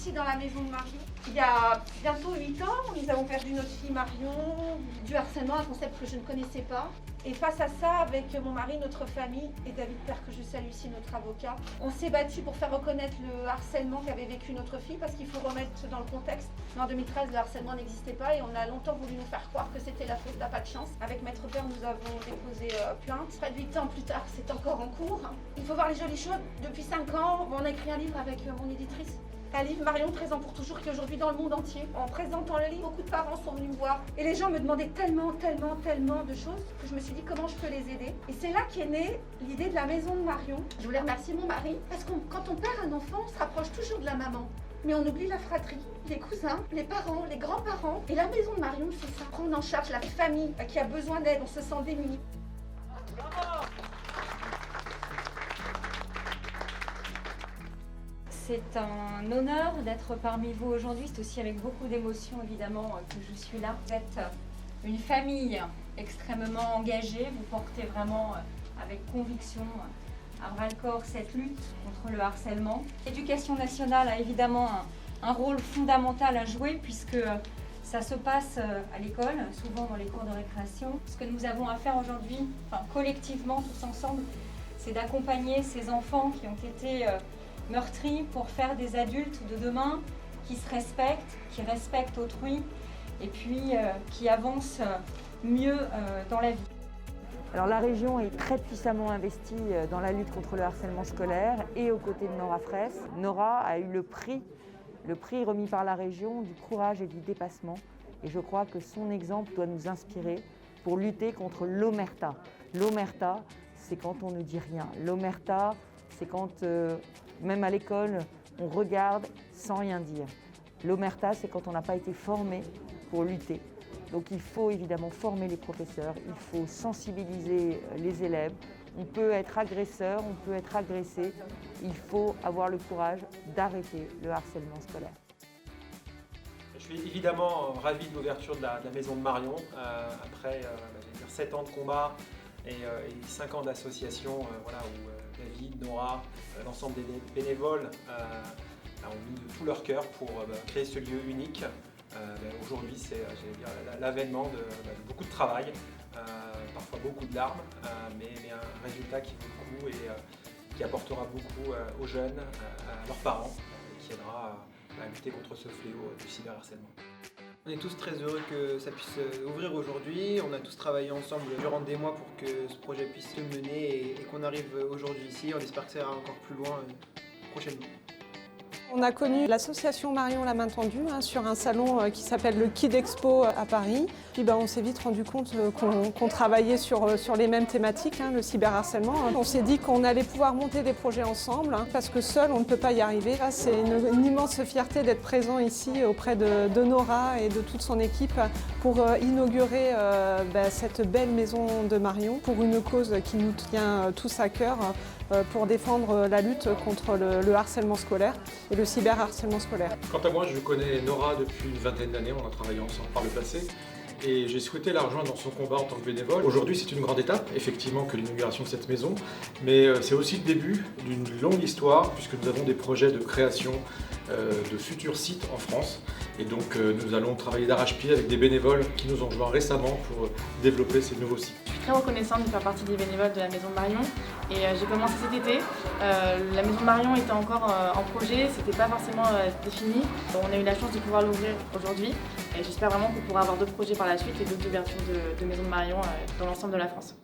ici dans la maison de Marion. Il y a bientôt 8 ans, nous avons perdu notre fille Marion, du harcèlement, un concept que je ne connaissais pas. Et face à ça, avec mon mari, notre famille et David Père, que je salue ici, notre avocat, on s'est battu pour faire reconnaître le harcèlement qu'avait vécu notre fille, parce qu'il faut remettre dans le contexte. En 2013, le harcèlement n'existait pas et on a longtemps voulu nous faire croire que c'était la faute d'A Pas de Chance. Avec Maître Père, nous avons déposé plainte. Près de 8 ans plus tard, c'est encore en cours. Il faut voir les jolies choses. Depuis 5 ans, on a écrit un livre avec mon éditrice. Un livre Marion présent pour toujours qui est aujourd'hui dans le monde entier. En présentant le livre, beaucoup de parents sont venus me voir et les gens me demandaient tellement de choses que je me suis dit comment je peux les aider. Et c'est là qu'est née l'idée de la maison de Marion. Je voulais remercier mon mari parce que quand on perd un enfant, on se rapproche toujours de la maman. Mais on oublie la fratrie, les cousins, les parents, les grands-parents. Et la maison de Marion, c'est ça. Prendre en charge la famille qui a besoin d'aide, on se sent démunis. C'est un honneur d'être parmi vous aujourd'hui. C'est aussi avec beaucoup d'émotion évidemment que je suis là. Vous êtes une famille extrêmement engagée. Vous portez vraiment avec conviction à bras-le-corps cette lutte contre le harcèlement. L'éducation nationale a évidemment un rôle fondamental à jouer puisque ça se passe à l'école, souvent dans les cours de récréation. Ce que nous avons à faire aujourd'hui, collectivement, tous ensemble, c'est d'accompagner ces enfants qui ont été meurtris pour faire des adultes de demain qui se respectent, qui respectent autrui et puis qui avancent mieux dans la vie. Alors la région est très puissamment investie dans la lutte contre le harcèlement scolaire et aux côtés de Nora Fraisse. Nora a eu le prix remis par la région du courage et du dépassement. Et je crois que son exemple doit nous inspirer pour lutter contre l'omerta. L'omerta, c'est quand on ne dit rien. L'omerta, c'est quand, même à l'école, on regarde sans rien dire. L'omerta, c'est quand on n'a pas été formé pour lutter. Donc il faut évidemment former les professeurs, il faut sensibiliser les élèves. On peut être agresseur, on peut être agressé. Il faut avoir le courage d'arrêter le harcèlement scolaire. Je suis évidemment ravi de l'ouverture de la maison de Marion. Après 7 ans de combat et 5 ans d'association où David, Nora, l'ensemble des bénévoles ont mis de tout leur cœur pour créer ce lieu unique. Aujourd'hui, c'est l'avènement de beaucoup de travail, parfois beaucoup de larmes, mais un résultat qui vaut le coup et qui apportera beaucoup aux jeunes, à leurs parents, et qui aidera à lutter contre ce fléau du cyberharcèlement. On est tous très heureux que ça puisse ouvrir aujourd'hui. On a tous travaillé ensemble durant des mois pour que ce projet puisse se mener et qu'on arrive aujourd'hui ici. On espère que ça ira encore plus loin prochainement. On a connu l'association Marion la main tendue sur un salon qui s'appelle le Kid Expo à Paris. Puis on s'est vite rendu compte qu'on travaillait sur les mêmes thématiques, le cyberharcèlement. On s'est dit qu'on allait pouvoir monter des projets ensemble parce que seul on ne peut pas y arriver. C'est une immense fierté d'être présent ici auprès de Nora et de toute son équipe pour inaugurer cette belle maison de Marion pour une cause qui nous tient tous à cœur. Pour défendre la lutte contre le harcèlement scolaire et le cyberharcèlement scolaire. Quant à moi, je connais Nora depuis une vingtaine d'années, on a travaillé ensemble par le passé et j'ai souhaité la rejoindre dans son combat en tant que bénévole. Aujourd'hui, c'est une grande étape, effectivement, que l'inauguration de cette maison, mais c'est aussi le début d'une longue histoire puisque nous avons des projets de création de futurs sites en France et donc nous allons travailler d'arrache-pied avec des bénévoles qui nous ont rejoints récemment pour développer ces nouveaux sites. Je suis très reconnaissante de faire partie des bénévoles de la Maison de Marion et j'ai commencé cet été. La Maison de Marion était encore en projet, c'était pas forcément défini. On a eu la chance de pouvoir l'ouvrir aujourd'hui et j'espère vraiment qu'on pourra avoir d'autres projets par la suite et d'autres ouvertures de Maison de Marion dans l'ensemble de la France.